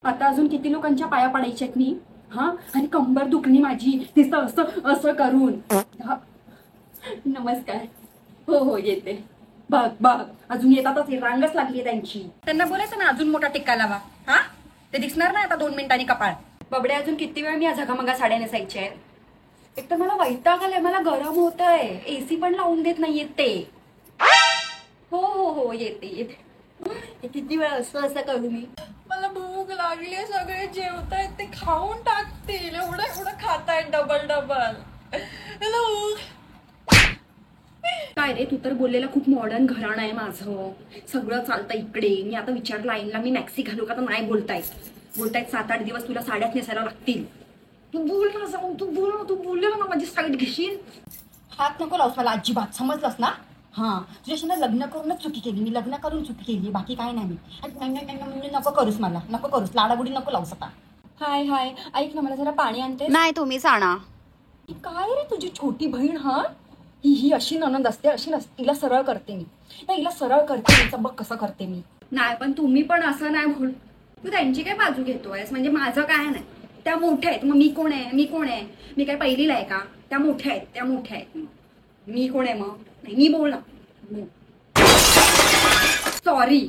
आता अजून किती लोकांच्या पाया पडायच्यात मी? हा, आणि कंबर दुखणी माझी तिचं असं असं करून. नमस्कार. हो हो येते. बघ बघ अजून येतातच, रांगच लागली त्यांची. त्यांना बोलायचं ना अजून मोठा टिक्का लावा. हा, ते दिसणार नाही आता 2 मिनिटांनी कपाळ. बबडे अजून किती वेळ मी या झगामगा साड्या नेसायच्या आहेत? एक तर मला वैताग आलाय, मला गरम होत आहे, एसी पण लावून देत नाहीयेत ते. हो हो हो येते येते. किती वेळ असं करू मी? मला भूक लागली, सगळे जेवतायत, ते खाऊन टाकतील. एवढं एवढं खातायत डबल डबल. मला भूक. काय रे, तू तर बोललेला खूप मॉडर्न घराणं आहे माझं, सगळं चालतं इकडे. मी आता विचारलं आईला मी मॅक्सी घालू का, तर नाही बोलतायत 7-8 दिवस तुला साड्याच नेसायला लागतील. तू बोल ना जाऊन, तू बोललेला ना माझी साईड घेशील. हात नको लावूस मला अजिबात, समजलंस ना? हा, तुझ्याशी ना लग्न करूनच चुकी केली मी, लग्न करून चुकी केली, बाकी काय नाही मी. म्हणजे नको करूस मला, नको करूस, लाडाबुडी नको लावूस आता. हाय हाय, ऐक ना मला जरा पाणी आणते. नाही तुम्हीच आणा. काय रे तुझी छोटी बहीण? हा, ही अशी ननंद असते, अशी नसते. तिला सरळ करते मी, नाही हिला सरळ करते. हिचं बघ कसं करते मी. नाही पण तुम्ही पण असं नाही बोल. तू त्यांची काय बाजू घेतोयस? म्हणजे माझं काय नाही, त्या मोठ्या आहेत, मग मी कोण आहे? मी काय पहिलीला आहे का? त्या मोठ्या आहेत, मी कोण आहे मग? नाही मी बोल ना. सॉरी.